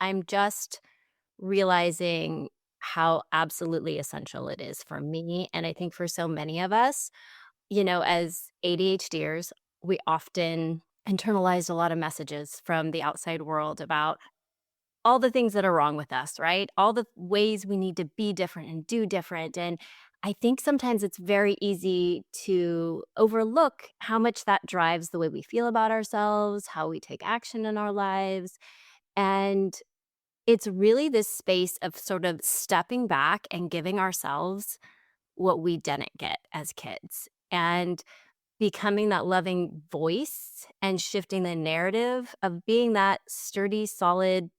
I'm just realizing how absolutely essential it is for me. And I think for so many of us, as ADHDers, we often internalize a lot of messages from the outside world about all the things that are wrong with us, right? All the ways we need to be different and do different. And I think sometimes it's very easy to overlook how much that drives the way we feel about ourselves, how we take action in our lives. And it's really this space of sort of stepping back and giving ourselves what we didn't get as kids and becoming that loving voice and shifting the narrative of being that sturdy, solid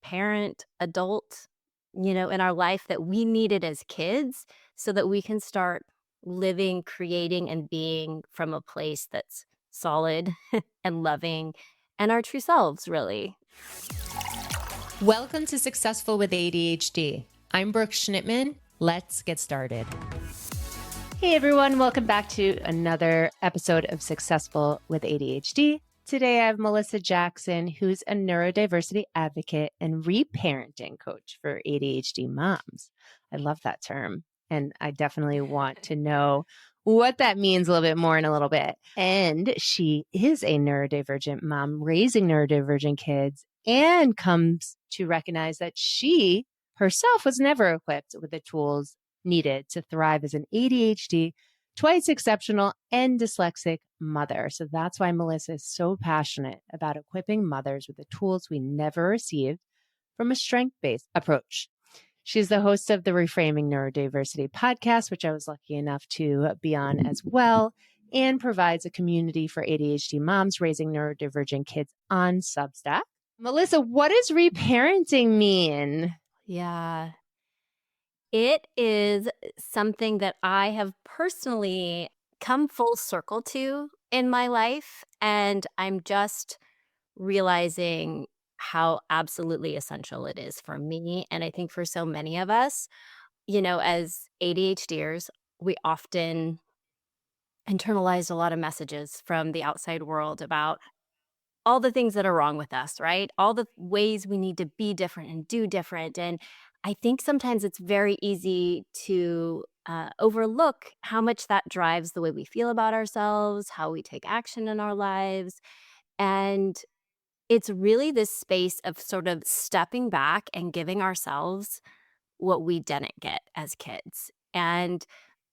parent, adult, in our life that we needed as kids so that we can start living, creating, and being from a place that's solid and loving and our true selves, really. Welcome to Successful with ADHD. I'm Brooke Schnittman. Let's get started. Hey everyone, welcome back to another episode of Successful with ADHD. Today I have Melissa Jackson, who's a neurodiversity advocate and reparenting coach for ADHD moms. I love that term, and I definitely want to know what that means a little bit more in a little bit. And she is a neurodivergent mom raising neurodivergent kids and comes to recognize that she herself was never equipped with the tools needed to thrive as an ADHD, twice exceptional, and dyslexic mother. So that's why Melissa is so passionate about equipping mothers with the tools we never received from a strength-based approach. She's the host of the Reframing Neurodiversity Podcast, which I was lucky enough to be on as well, and provides a community for ADHD moms raising neurodivergent kids on Substack. Melissa, what does reparenting mean? Yeah. It is something that I have personally come full circle to in my life, and I'm just realizing how absolutely essential it is for me. And I think for so many of us, as ADHDers, we often internalize a lot of messages from the outside world about all the things that are wrong with us, right? All the ways we need to be different and do different. And I think sometimes it's very easy to overlook how much that drives the way we feel about ourselves, how we take action in our lives. And it's really this space of sort of stepping back and giving ourselves what we didn't get as kids and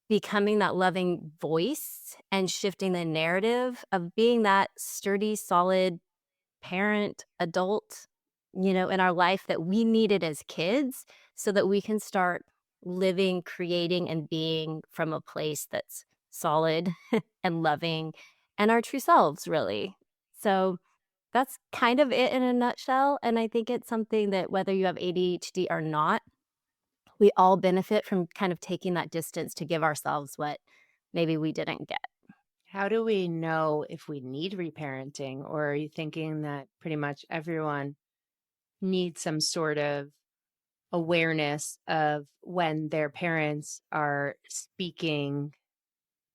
becoming that loving voice and shifting the narrative of being that sturdy, solid parent, adult, in our life that we needed as kids so that we can start living, creating, and being from a place that's solid and loving and our true selves, really. So that's kind of it in a nutshell. And I think it's something that whether you have ADHD or not, we all benefit from kind of taking that distance to give ourselves what maybe we didn't get. How do we know if we need reparenting, or are you thinking that pretty much everyone needs some sort of awareness of when their parents are speaking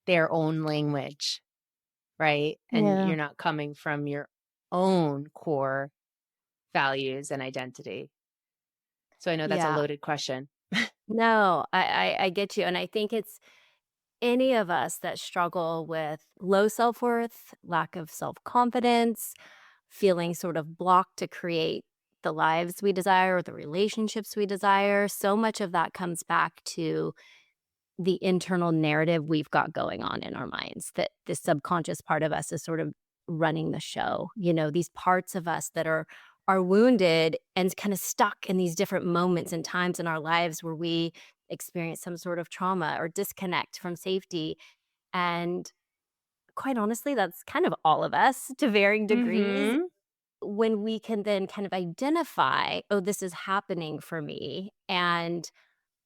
their own language, right? And Yeah. you're not coming from your own core values and identity. So I know that's a Yeah. loaded question. No, I get you. And I think it's any of us that struggle with low self-worth, lack of self-confidence, feeling sort of blocked to create the lives we desire or the relationships we desire. So much of that comes back to the internal narrative we've got going on in our minds, that the subconscious part of us is sort of running the show. These parts of us that are wounded and kind of stuck in these different moments and times in our lives where we experience some sort of trauma or disconnect from safety. And quite honestly, that's kind of all of us to varying degrees. Mm-hmm. When we can then kind of identify, oh, this is happening for me, and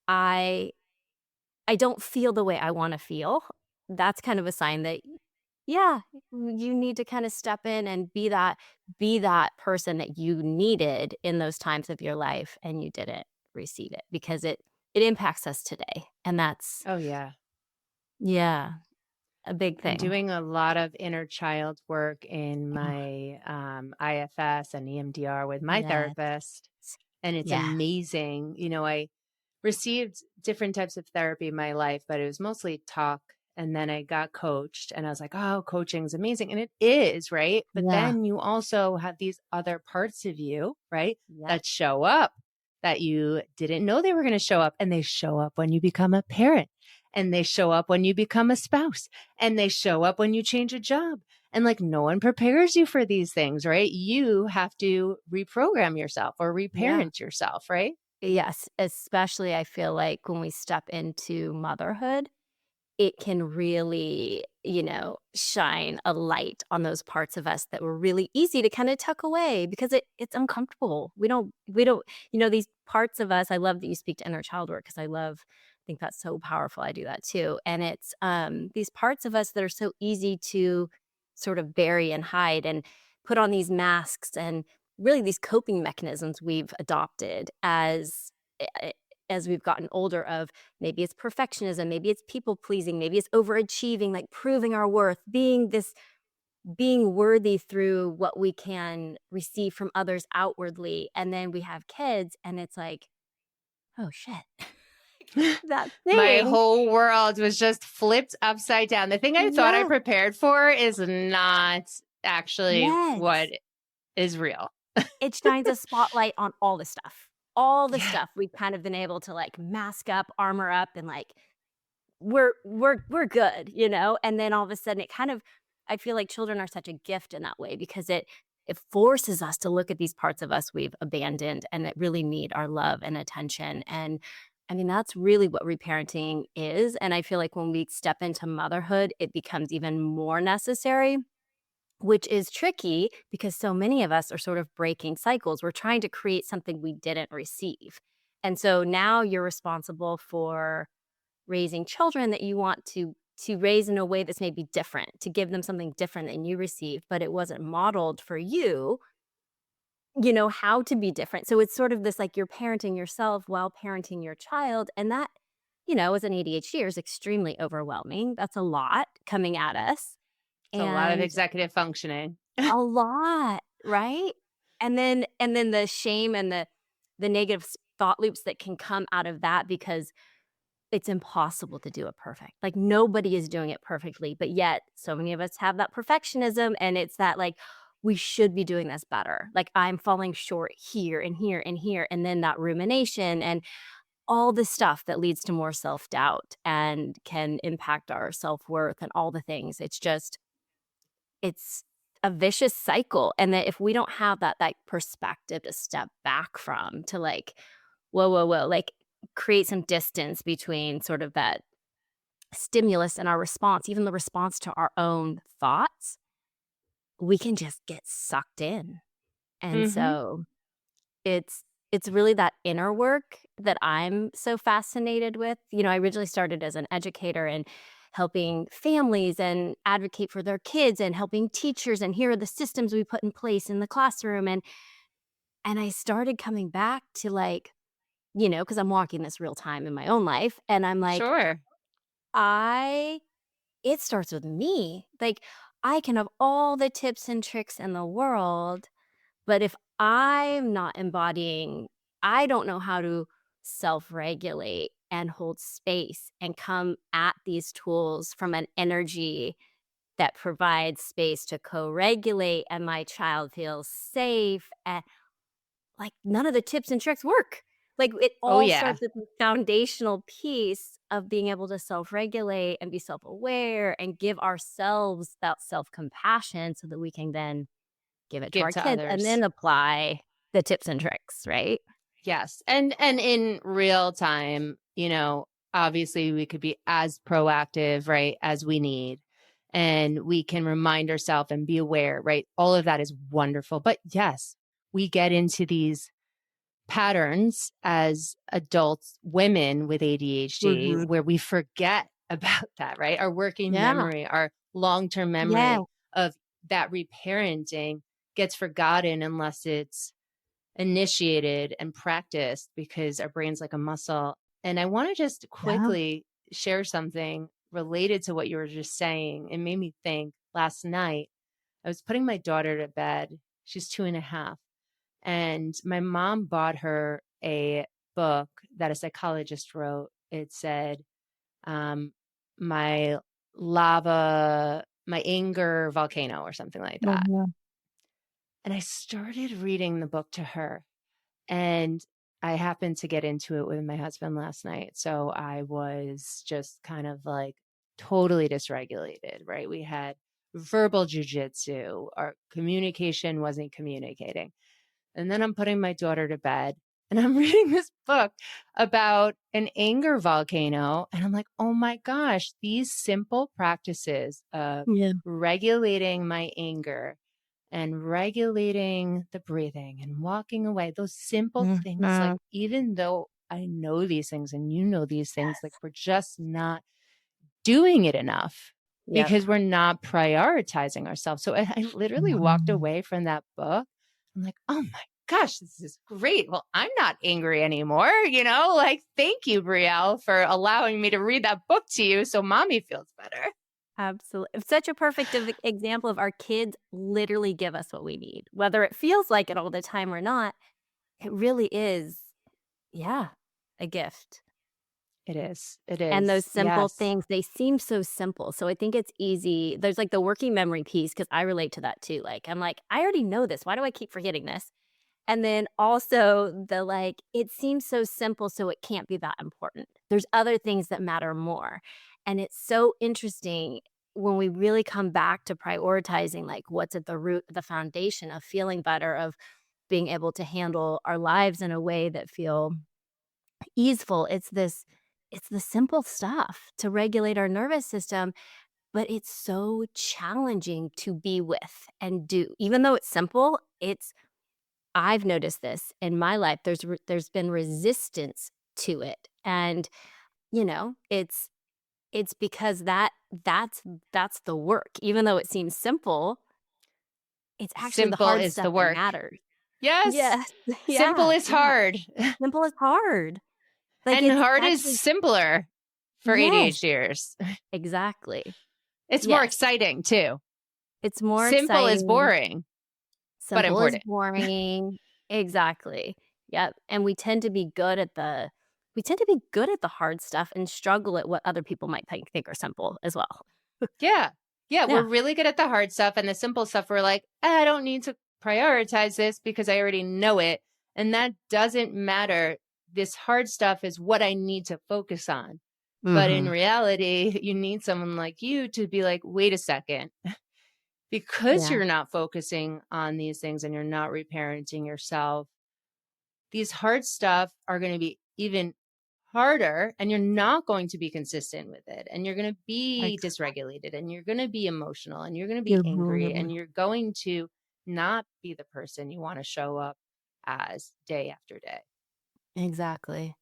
I don't feel the way I want to feel, that's kind of a sign that, yeah, you need to kind of step in and be that person that you needed in those times of your life and you didn't receive it because it impacts us today. And that's, Oh, yeah. yeah. a big I'm thing. doing a lot of inner child work in my IFS and EMDR with my Yes. therapist. And it's Yeah. amazing. I received different types of therapy in my life, but it was mostly talk. And then I got coached and I was like, oh, coaching is amazing. And it is, right? But Yeah. then you also have these other parts of you, right? Yep. That show up that you didn't know they were going to show up. And they show up when you become a parent, and they show up when you become a spouse, and they show up when you change a job. And like, no one prepares you for these things, right? You have to reprogram yourself or Yeah. reparent yourself, right? Yes, especially I feel like when we step into motherhood, it can really, shine a light on those parts of us that were really easy to kind of tuck away because it's uncomfortable. We don't, these parts of us. I love that you speak to inner child work because I think that's so powerful. I do that too. And it's these parts of us that are so easy to sort of bury and hide and put on these masks and really these coping mechanisms we've adopted eh, as we've gotten older of maybe it's perfectionism, maybe it's people pleasing, maybe it's overachieving, like proving our worth, being worthy through what we can receive from others outwardly. And then we have kids and it's like, oh shit. That My thing. whole world was just flipped upside down. The thing I thought I Yeah. prepared for is not actually what Yes. is real. It shines a spotlight on all the stuff. All the Yeah, stuff we've kind of been able to like mask up, armor up, and like we're good, And then all of a sudden it kind of I feel like children are such a gift in that way because it forces us to look at these parts of us we've abandoned and that really need our love and attention. And I mean, that's really what reparenting is. And I feel like when we step into motherhood, it becomes even more necessary, which is tricky because so many of us are sort of breaking cycles. We're trying to create something we didn't receive. And so now you're responsible for raising children that you want to raise in a way that's maybe different, to give them something different than you received, but it wasn't modeled for you, how to be different. So it's sort of this like you're parenting yourself while parenting your child. And that, as an ADHD is extremely overwhelming. That's a lot coming at us. it's a lot of And executive functioning. a lot, right? And then the shame and the negative thought loops that can come out of that because it's impossible to do it perfect. Like, nobody is doing it perfectly, but yet so many of us have that perfectionism, and it's that, like, we should be doing this better. Like, I'm falling short here and here and here, and then that rumination and all the stuff that leads to more self-doubt and can impact our self-worth and all the things. It's a vicious cycle, and that if we don't have that perspective to step back from, to, like, whoa, whoa, whoa, like, create some distance between sort of that stimulus and our response, even the response to our own thoughts, we can just get sucked in. And Hmm. so it's it's really that inner work that I'm so fascinated with. I originally started as an educator and helping families and advocate for their kids and helping teachers, and here are the systems we put in place in the classroom. And I started coming back to, like, because I'm walking this real time in my own life, and I'm like, Sure. I it starts with me. Like, I can have all the tips and tricks in the world, but if I'm not embodying, I don't know how to self-regulate and hold space and come at these tools from an energy that provides space to co-regulate and my child feels safe, and like, none of the tips and tricks work. Like, it Oh, all yeah. starts with the foundational piece of being able to self-regulate and be self-aware and give ourselves that self-compassion so that we can then give it to Give our to kids and others. then apply the tips and tricks, right? Yes. And in real time, obviously we could be as proactive, right, as we need. And we can remind ourselves and be aware, right? All of that is wonderful. But yes, we get into these patterns as adults, women with ADHD, Mhm. where we forget about that, right? Our working Yeah. memory, our long-term Yeah. memory of that reparenting gets forgotten unless it's initiated and practiced because our brain's like a muscle. And I want to just Yeah. quickly share something related to what you were just saying. It made me think last night, I was putting my daughter to bed. She's 2.5. And my mom bought her a book that a psychologist wrote. It said, my anger volcano or something like that. Mhm. And I started reading the book to her, and I happened to get into it with my husband last night. So I was just kind of like totally dysregulated, right? We had verbal jujitsu. Our communication wasn't communicating. And then I'm putting my daughter to bed and I'm reading this book about an anger volcano. And I'm like, oh my gosh, these simple practices of Yeah. regulating my anger and regulating the breathing and walking away, those simple things, like, Mhm. even though I know these things and you know these things, like, we're just not doing it enough Yep. because we're not prioritizing ourselves. So I literally walked Mhm. away from that book. I'm like, oh my gosh, this is great. Well, I'm not angry anymore. Like, thank you, Brielle, for allowing me to read that book to you so mommy feels better. Absolutely. Such a perfect example of our kids literally give us what we need. Whether it feels like it all the time or not, it really is, yeah, a gift. It is. It And those is. simple Yes. things, they seem so simple. So I think it's easy. There's like the working memory piece because I relate to that too. Like, I'm like, I already know this. Why do I keep forgetting this? And then also the like, it seems so simple, so it can't be that important. There's other things that matter more. And it's so interesting when we really come back to prioritizing like what's at the root, the foundation of feeling better, of being able to handle our lives in a way that feel easeful. It's the simple stuff to regulate our nervous system, but it's so challenging to be with and do. Even though it's simple, I've noticed this in my life. There's been resistance to it, and it's because that's the work. Even though it seems simple, it's actually the Simple hard is stuff the that work. matters. Yes. Yes, Simple yeah, is yeah. hard. Simple is hard. Like And it's hard is actually simpler for yes, ADHDers. exactly. It's more Yes, exciting too. it's more Simple is exciting. boring, but Simple is important. boring. Exactly. Yep, and we tend to be good at the hard stuff and struggle at what other people might think are simple as well. Yeah. Yeah. We're Yeah. really good at the hard stuff, and the simple stuff, we're like, I don't need to prioritize this because I already know it. And that doesn't matter. This hard stuff is what I need to focus on. But in Mhm. reality, you need someone like you to be like, wait a second, because Yeah, you're not focusing on these things and you're not reparenting yourself, these hard stuff are going to be even harder, and you're not going to be consistent with it, and you're going to be ex dysregulated, and you're going to be emotional, and you're going to be angry, mhm. and you're going to not be the person you want to show up as day after day. Exactly.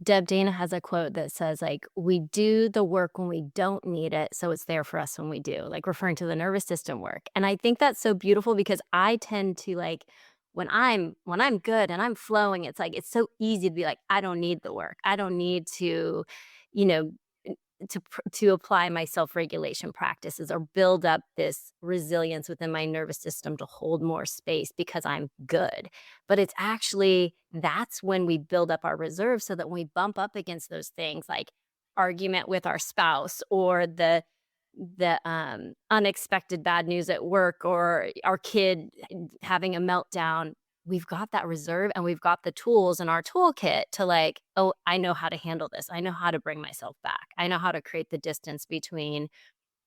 Deb Dana has a quote that says, like, "We do the work when we don't need it, so it's there for us when we do," like, referring to the nervous system work, and I think that's so beautiful because I tend to, like, when I'm good and I'm flowing, it's like, it's so easy to be like, "I don't need the work. I don't need to, you know, to apply my self-regulation practices or build up this resilience within my nervous system to hold more space because I'm good." But it's actually that's when we build up our reserves so that when we bump up against those things like argument with our spouse or the unexpected bad news at work or our kid having a meltdown, we've got that reserve and we've got the tools in our toolkit to like, oh, I know how to handle this. I know how to bring myself back. I know how to create the distance between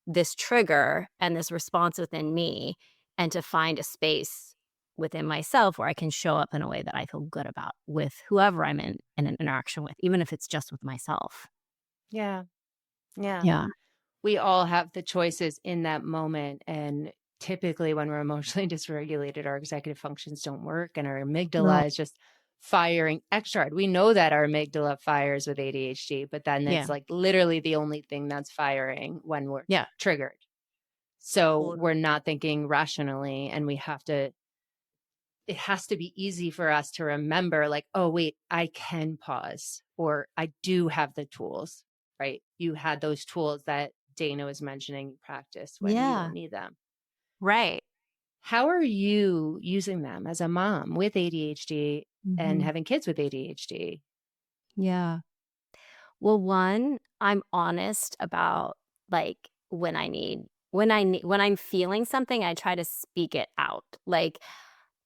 this trigger and this response within me and to find a space within myself where I can show up in a way that I feel good about with whoever I'm in an interaction with, even if it's just with myself. Yeah. Yeah. Yeah. We all have the choices in that moment. And typically, when we're emotionally dysregulated, our executive functions don't work and our No. amygdala is just firing extra hard. We know that our amygdala fires with ADHD, but then it's Yeah. like literally the only thing that's firing when we're Yeah. triggered. So we're Totally. not thinking rationally, and it has to be easy for us to remember, like, oh, wait, I can pause, or I do have the tools, right? You had those tools that Dana was mentioning, you practice when you Yeah. don't need them. Right. How are you using them as a mom with ADHD and Mhm. having kids with ADHD? Yeah. Well, one, I'm honest about, like, when I'm feeling something, I try to speak it out. Like,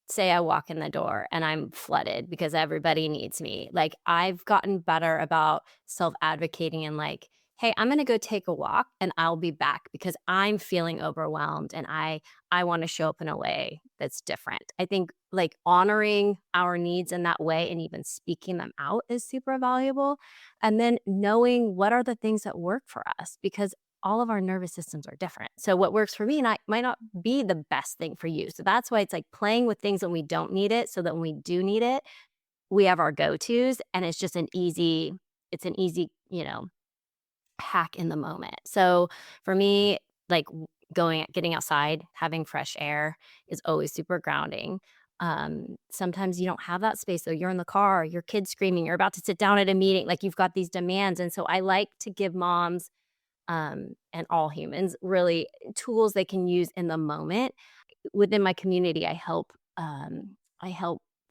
say I walk in the door and I'm flooded because everybody needs me. Like, I've gotten better about self-advocating and like, "Hey, I'm gonna go take a walk and I'll be back because I'm feeling overwhelmed and I wanna show up in a way that's different." I think, like, honoring our needs in that way and even speaking them out is super valuable, and then knowing what are the things that work for us because all of our nervous systems are different. So what works for me might not be the best thing for you. So that's why it's like playing with things when we don't need it so that when we do need it, we have our go-tos and it's an easy, hack in the moment. So for me, like getting outside, having fresh air is always super grounding. Sometimes you don't have that space. So you're in the car, your kid's screaming, you're about to sit down at a meeting, like you've got these demands. And so I like to give moms and all humans really tools they can use in the moment. Within my community, I help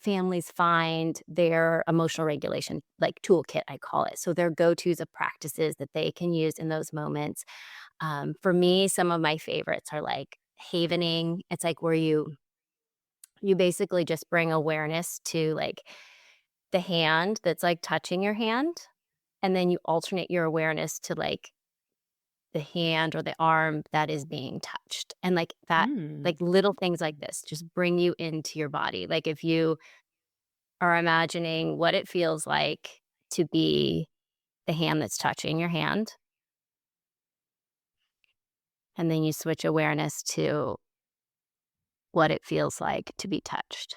families find their emotional regulation like toolkit, I call it. So their go-tos of practices that they can use in those moments. For me, some of my favorites are like havening. It's like where you basically just bring awareness to like the hand that's like touching your hand, and then you alternate your awareness to like the hand or the arm that is being touched. And like that, Mm. like little things like this just bring you into your body. Like if you are imagining what it feels like to be the hand that's touching your hand, and then you switch awareness to what it feels like to be touched.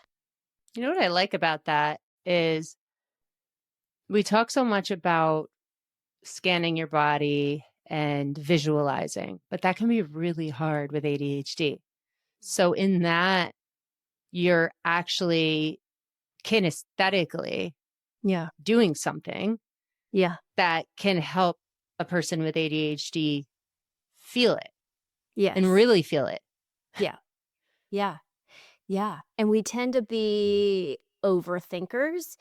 You know what I like about that is we talk so much about scanning your body and visualizing, but that can be really hard with ADHD. So in that, you're actually kinesthetically Yeah. doing something Yeah. that can help a person with ADHD feel it and Yes. really feel it. Yeah. Yeah. Yeah. And we tend to be overthinkers.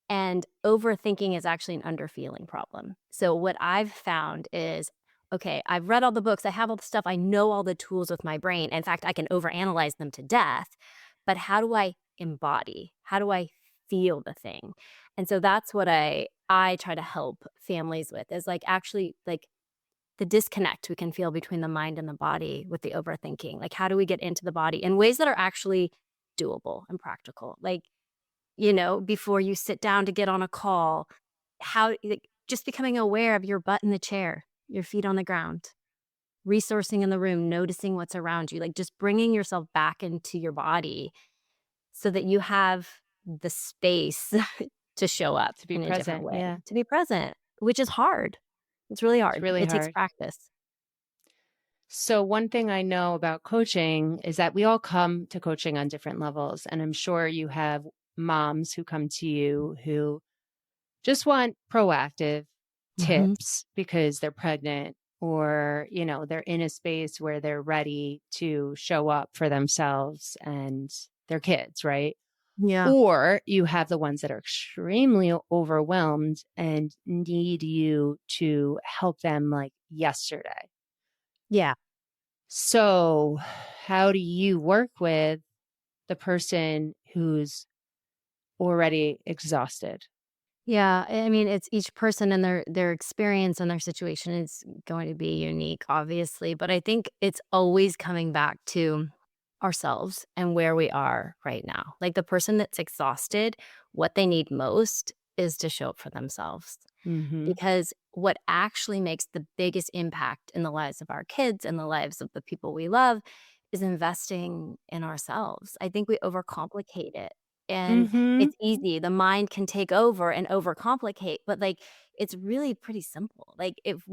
And overthinking is actually an underfeeling problem. So what I've found is, okay, I've read all the books, I have all the stuff, I know all the tools with my brain. In fact, I can overanalyze them to death. But how do I embody? How do I feel the thing? And so that's what I try to help families with is like actually like the disconnect we can feel between the mind and the body with the overthinking. Like how do we get into the body in ways that are actually doable and practical? Like before you sit down to get on a call, how like, just becoming aware of your butt in the chair, your feet on the ground, resourcing in the room, noticing what's around you, like just bringing yourself back into your body so that you have the space to show up To be in a different present. way, Yeah. to be present, which is hard. It's really It's hard. really It takes hard. practice. So, one thing I know about coaching is that we all come to coaching on different levels. And I'm sure you have moms who come to you who just want proactive Mhm. tips because they're pregnant or, they're in a space where they're ready to show up for themselves and their kids, right? Yeah. Or you have the ones that are extremely overwhelmed and need you to help them like yesterday. Yeah. So, how do you work with the person who's already exhausted? Yeah, I mean, it's each person and their experience and their situation is going to be unique, obviously, but I think it's always coming back to ourselves and where we are right now. Like the person that's exhausted, what they need most is to show up for themselves. Mm-hmm. Because what actually makes the biggest impact in the lives of our kids and the lives of the people we love is investing in ourselves. I think we overcomplicate it. And Mm-hmm. it's easy. The mind can take over and overcomplicate, but like it's really pretty simple. Like it's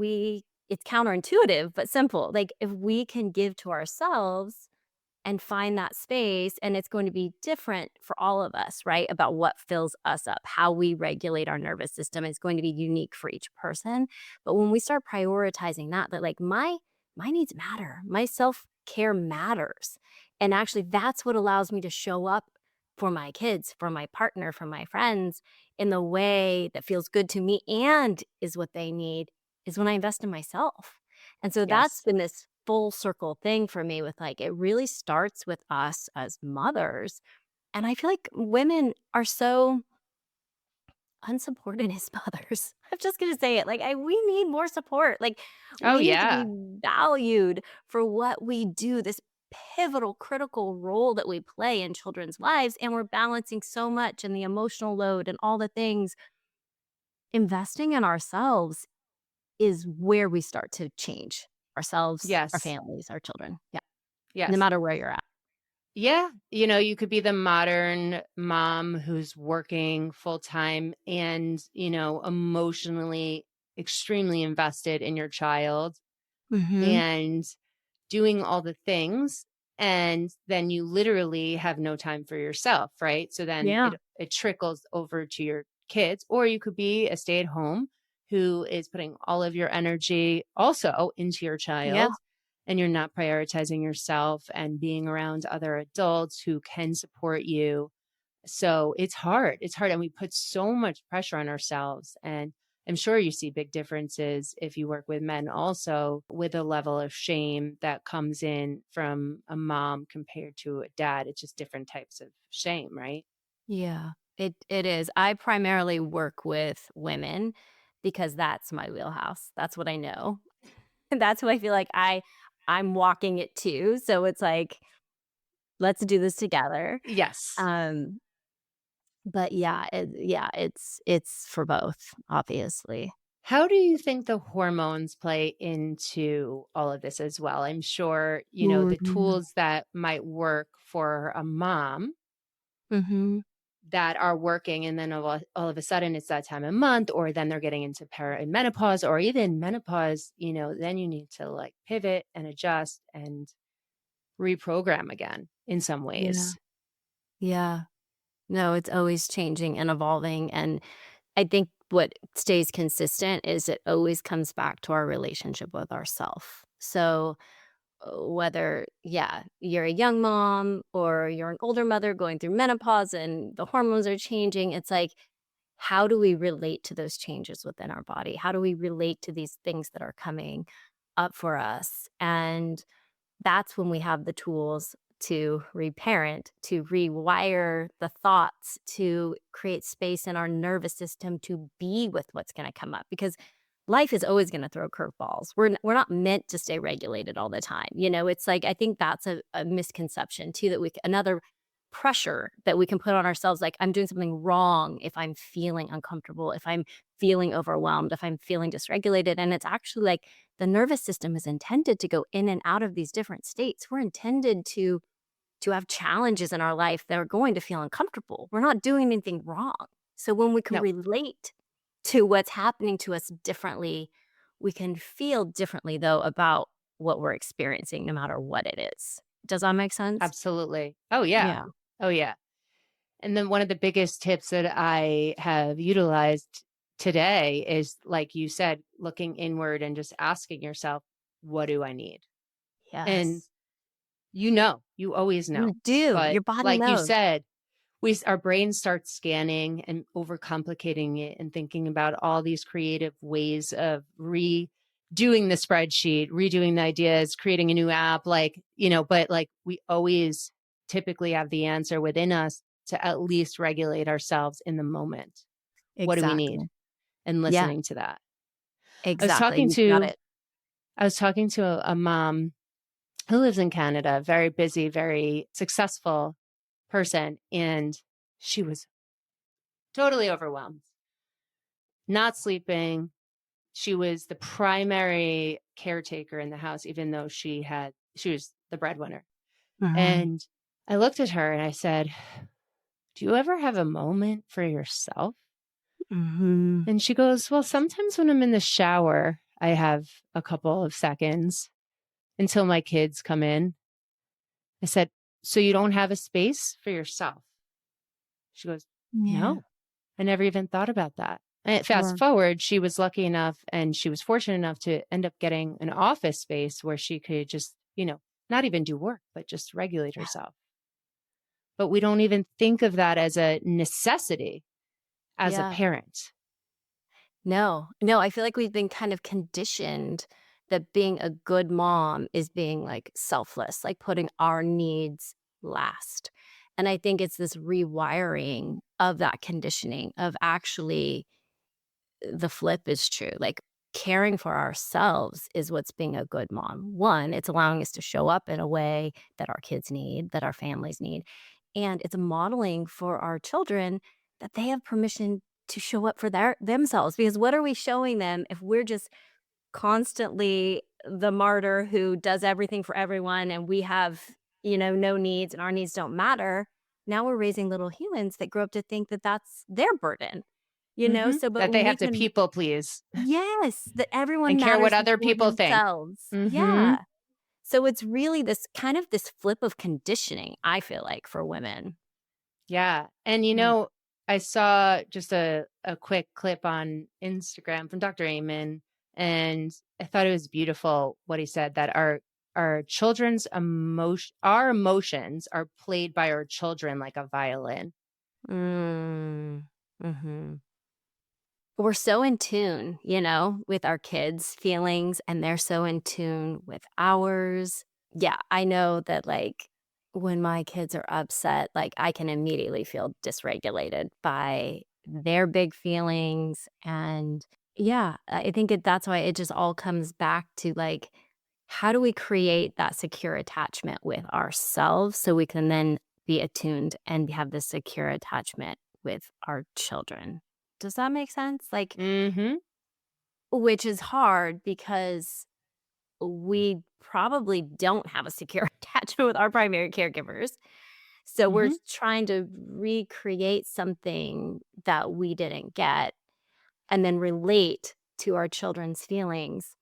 counterintuitive, but simple. Like if we can give to ourselves and find that space. And it's going to be different for all of us, right? About what fills us up, how we regulate our nervous system is going to be unique for each person. But when we start prioritizing that like my needs matter, my self-care matters. And actually that's what allows me to show up for my kids, for my partner, for my friends in the way that feels good to me and is what they need, is when I invest in myself. And so that's Yes. been this full circle thing for me with like, it really starts with us as mothers. And I feel like women are so unsupported as mothers. I'm just going to say it. Like, we need more support. Like, Oh, we need to be yeah. valued for what we do, this pivotal, critical role that we play in children's lives. And we're balancing so much and the emotional load and all the things. Investing in ourselves is where we start to change ourselves, our Yes. families, our children. Yeah. No Yes. matter where you're at. Yeah. You could be the modern mom who's working full time and, emotionally extremely invested in your child Mm-hmm. and doing all the things. And then you literally have no time for yourself, right? So then Yeah. it trickles over to your kids, or you could be a stay at home who is putting all of your energy also into your Yeah. child, and you're not prioritizing yourself and being around other adults who can support you. So it's hard. It's hard. And we put so much pressure on ourselves. And I'm sure you see big differences if you work with men also, with a level of shame that comes in from a mom compared to a dad. It's just different types of shame, right? Yeah. It is. I primarily work with women because that's my wheelhouse. That's what I know. That's who I feel like I'm walking it too. So it's like, let's do this together. Yes. Um, but it's for both, obviously. How do you think the hormones play into all of this as well? I'm sure, the Mhm. tools that might work for a mom Mhm. that are working, and then all of a sudden it's that time of month, or then they're getting into perimenopause or even menopause, then you need to like pivot and adjust and reprogram again in some Yeah. ways. Yeah. No, it's always changing and evolving. And I think what stays consistent is it always comes back to our relationship with ourself. So whether, yeah, you're a young mom or you're an older mother going through menopause and the hormones are changing, it's like, how do we relate to those changes within our body? How do we relate to these things that are coming up for us? And that's when we have the tools to reparent, to rewire the thoughts, to create space in our nervous system to be with what's going to come up. Because life is always going to throw curveballs. We're not meant to stay regulated all the time. It's like, I think that's a misconception too, that another pressure that we can put on ourselves, like I'm doing something wrong if I'm feeling uncomfortable, if I'm feeling overwhelmed, if I'm feeling dysregulated. And it's actually like the nervous system is intended to go in and out of these different states. We're intended to have challenges in our life that are going to feel uncomfortable. We're not doing anything wrong. So when we can No, relate to what's happening to us differently, we can feel differently though about what we're experiencing, no matter what it is. Does that make sense? absolutely. Oh, yeah. Yeah. Oh, yeah. And then one of the biggest tips that I have utilized today is, like you said, looking inward and just asking yourself, what do I need? And Yes. you always know. You do. But Your body like you knows. said, our brains start scanning and overcomplicating it and thinking about all these creative ways of redoing the spreadsheet, redoing the ideas, creating a new app, but like we always typically have the answer within us to at least regulate ourselves in the moment. What do we need? Exactly. And Yeah, listening to that. I was exactly. talking You got to it. I was talking to a mom who lives in Canada, very busy, very successful person, and she was totally overwhelmed, not sleeping. She was the primary caretaker in the house, even though she was the breadwinner. Mhm. And I looked at her and I said, do you ever have a moment for yourself? Mhm. And she goes, well, sometimes when I'm in the shower, I have a couple of seconds until my kids come in. I said, so you don't have a space for yourself? She goes, Yeah. no, I never even thought about that. And fast Or forward, she was lucky enough and she was fortunate enough to end up getting an office space where she could just, not even do work, but just regulate yeah. herself. But we don't even think of that as a necessity as a Yeah. parent. No, I feel like we've been kind of conditioned that being a good mom is being like selfless, like putting our needs last. And I think it's this rewiring of that conditioning of actually the flip is true. Like caring for ourselves is what's being a good mom. One, it's allowing us to show up in a way that our kids need, that our families need. And it's modeling for our children that they have permission to show up for themselves. Because what are we showing them if we're just constantly the martyr who does everything for everyone and we have, no needs and our needs don't matter? Now we're raising little humans that grow up to think that that's their burden. So but That they when we have to can people please yes, that everyone and care what matters other before people think. themselves. Mm-hmm. Yeah. So it's really this kind of this flip of conditioning, I feel like, for women. Yeah. And, Yeah. I saw just a quick clip on Instagram from Dr. Amen, and I thought it was beautiful what he said, that our children's our emotions are played by our children like a violin. Mm. Hmm. We're so in tune, with our kids' feelings, and they're so in tune with ours. Yeah, I know that, like, when my kids are upset, like, I can immediately feel dysregulated by their big feelings, and yeah, I think that's why it just all comes back to, like, how do we create that secure attachment with ourselves so we can then be attuned and have this secure attachment with our children? Does that make sense? Like, Mm-hmm. which is hard because we probably don't have a secure attachment with our primary caregivers. So we're Mm-hmm. trying to recreate something that we didn't get and then relate to our children's feelings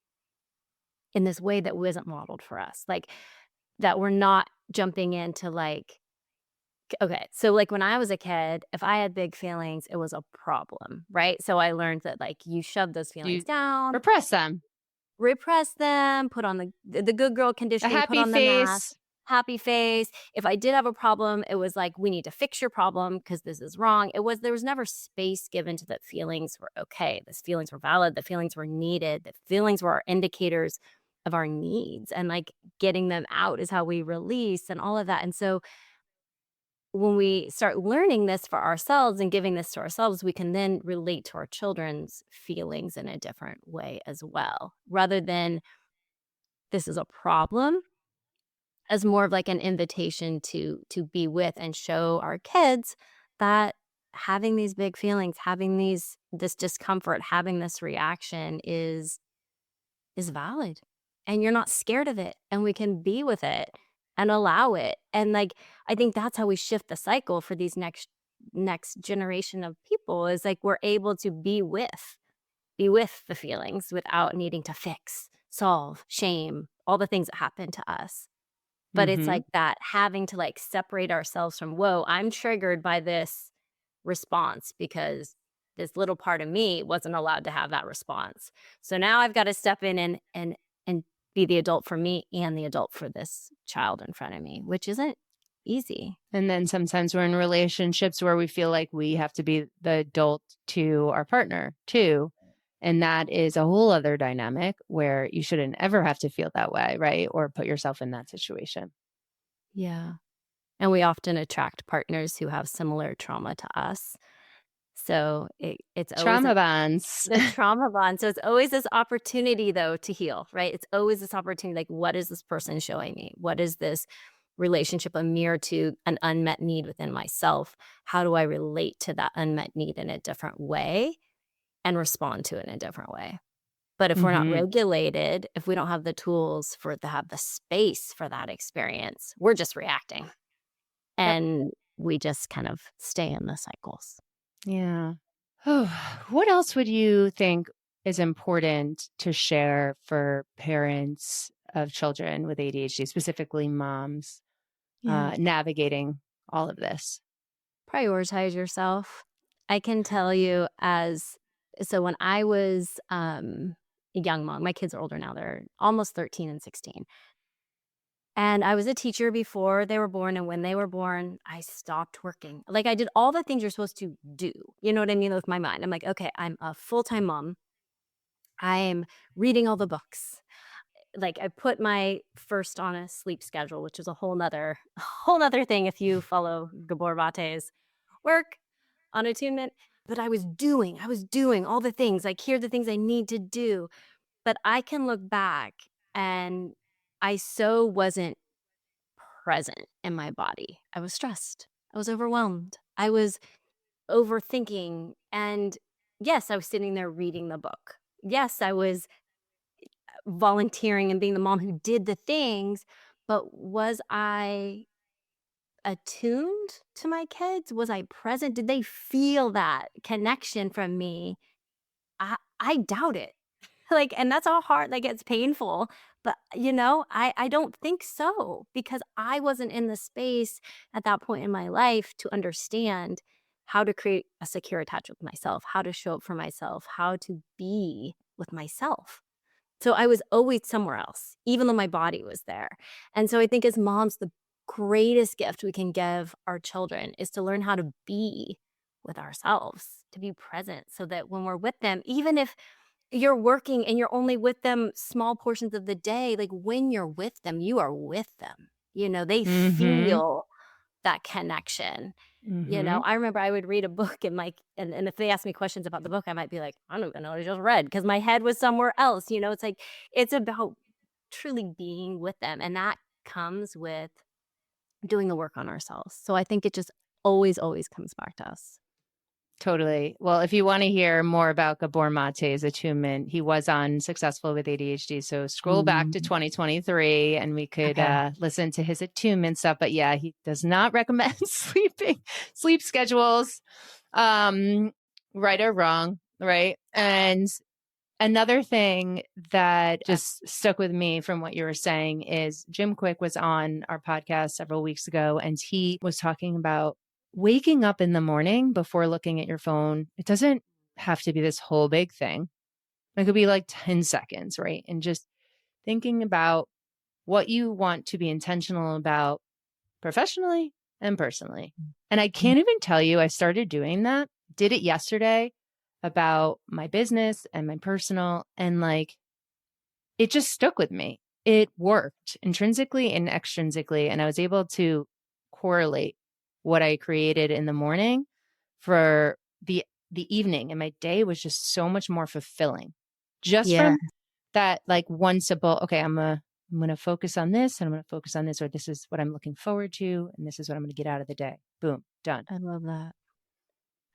in this way that wasn't modeled for us. Like that we're not jumping into like, okay, so like when I was a kid, if I had big feelings, it was a problem, right? So I learned that like you shove those feelings You down, repress them. repress them, put on the good girl A conditioning, put happy on the mask, face. happy face. If I did have a problem, it was like we need to fix your problem because this is wrong. There was never space given to that feelings were okay. The feelings were valid, the feelings were needed, the feelings were our indicators of our needs, and like getting them out is how we release and all of that. And so when we start learning this for ourselves and giving this to ourselves, we can then relate to our children's feelings in a different way as well, rather than this is a problem, as more of like an invitation to be with and show our kids that having these big feelings, having this discomfort, having this reaction is valid, and you're not scared of it, and we can be with it and allow it. And like I think that's how we shift the cycle for these next generation of people, is like we're able to be with the feelings without needing to fix, solve, shame, all the things that happen to us. But it's Mm-hmm. like that having to like separate ourselves from, whoa, I'm triggered by this response because this little part of me wasn't allowed to have that response. So now I've got to step in and be the adult for me and the adult for this child in front of me, which isn't easy. And then sometimes we're in relationships where we feel like we have to be the adult to our partner too. And that is a whole other dynamic where you shouldn't ever have to feel that way, right? Or put yourself in that situation. Yeah. And we often attract partners who have similar trauma to us. So it's always Trauma bonds. the trauma bond. So it's always this opportunity, though, to heal, right? It's always this opportunity, like, what is this person showing me? What is this relationship a mirror to an unmet need within myself? How do I relate to that unmet need in a different way and respond to it in a different way? But if we're not Mm-hmm. regulated, if we don't have the tools to have the space for that experience, we're just reacting. Yep. And we just kind of stay in the cycles. Yeah. Oh, what else would you think is important to share for parents of children with ADHD, specifically moms? navigating all of this? Prioritize yourself. I can tell you so when I was a young mom, my kids are older now, they're almost 13 and 16. And I was a teacher before they were born. And when they were born, I stopped working. Like I did all the things you're supposed to do. You know what I mean? With my mind. I'm like, okay, I'm a full-time mom. I'm reading all the books. Like I put my first on a sleep schedule, which is a whole nother thing if you follow Gabor Mate's work on attunement. But I was doing all the things. Like here are the things I need to do. But I can look back and I so wasn't present in my body. I was stressed. I was overwhelmed. I was overthinking. And yes, I was sitting there reading the book. Yes, I was volunteering and being the mom who did the things, but was I attuned to my kids? Was I present? Did they feel that connection from me? I doubt it. Like, and that's all hard, like it's painful, but I don't think so because I wasn't in the space at that point in my life to understand how to create a secure attachment with myself, how to show up for myself, how to be with myself. So I was always somewhere else, even though my body was there. And so I think as moms, the greatest gift we can give our children is to learn how to be with ourselves, to be present so that when we're with them, even if you're working and you're only with them small portions of the day, like when you're with them, you are with them. They feel that connection. I remember I would read a book and and if they ask me questions about the book, I might be like, I don't even know what I just read because my head was somewhere else. It's like, it's about truly being with them. And that comes with doing the work on ourselves. So I think it just always, always comes back to us. Totally. Well, if you want to hear more about Gabor Mate's attunement, he was on Successful with ADHD. So scroll back to 2023 and we could listen to his attunement stuff. But yeah, he does not recommend sleep schedules, right or wrong. Right. And another thing that just stuck with me from what you were saying is Jim Kwik was on our podcast several weeks ago and he was talking about waking up in the morning before looking at your phone. It doesn't have to be this whole big thing. It could be like 10 seconds, right? And just thinking about what you want to be intentional about professionally and personally. And I can't even tell you, I started doing that, did it yesterday about my business and my personal, and like, it just stuck with me. It worked intrinsically and extrinsically. And I was able to correlate what I created in the morning for the evening, and my day was just so much more fulfilling just from that, like one simple, okay, I'm going to focus on this and I'm going to focus on this, or this is what I'm looking forward to. And this is what I'm going to get out of the day. Boom, done. I love that.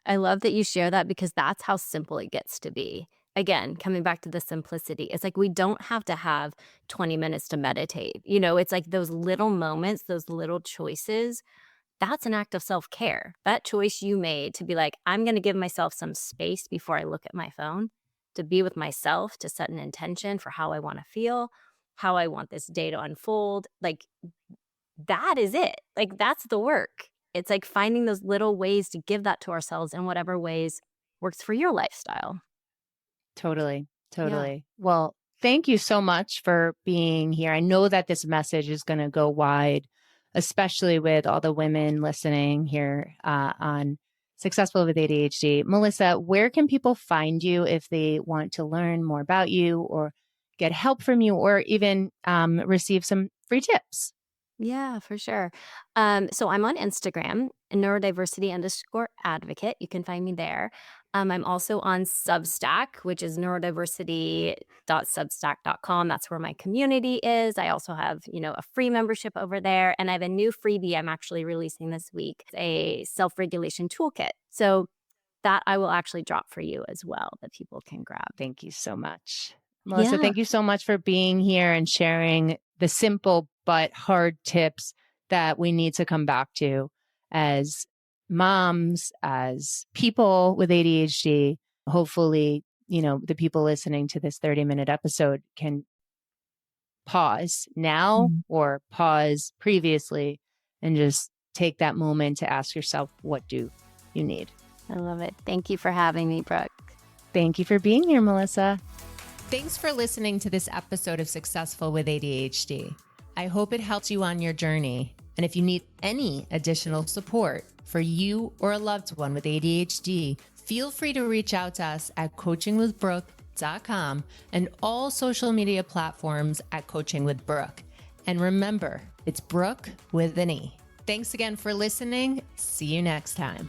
I love that you share that because that's how simple it gets to be. Again, coming back to the simplicity, it's like we don't have to have 20 minutes to meditate. It's like those little moments, those little choices. That's an act of self-care. That choice you made to be like, I'm going to give myself some space before I look at my phone, to be with myself, to set an intention for how I want to feel, how I want this day to unfold. Like, that is it. Like, that's the work. It's like finding those little ways to give that to ourselves in whatever ways works for your lifestyle. Totally. Well, thank you so much for being here. I know that this message is going to go wide, especially with all the women listening here on Successful with ADHD. Melissa, where can people find you if they want to learn more about you or get help from you or even receive some free tips? Yeah, for sure. So I'm on Instagram, neurodiversity_advocate. You can find me there. I'm also on Substack, which is neurodiversity.substack.com. That's where my community is. I also have, a free membership over there. And I have a new freebie I'm actually releasing this week, a self-regulation toolkit. So that I will actually drop for you as well that people can grab. Thank you so much. Melissa, thank you so much for being here and sharing the simple but hard tips that we need to come back to as moms, as people with ADHD. Hopefully, the people listening to this 30-minute episode can pause now or pause previously and just take that moment to ask yourself, what do you need? I love it. Thank you for having me, Brooke. Thank you for being here, Melissa. Thanks for listening to this episode of Successful with ADHD. I hope it helps you on your journey. And if you need any additional support for you or a loved one with ADHD, feel free to reach out to us at coachingwithbrooke.com and all social media platforms at Coaching with Brooke. And remember, it's Brooke with an E. Thanks again for listening. See you next time.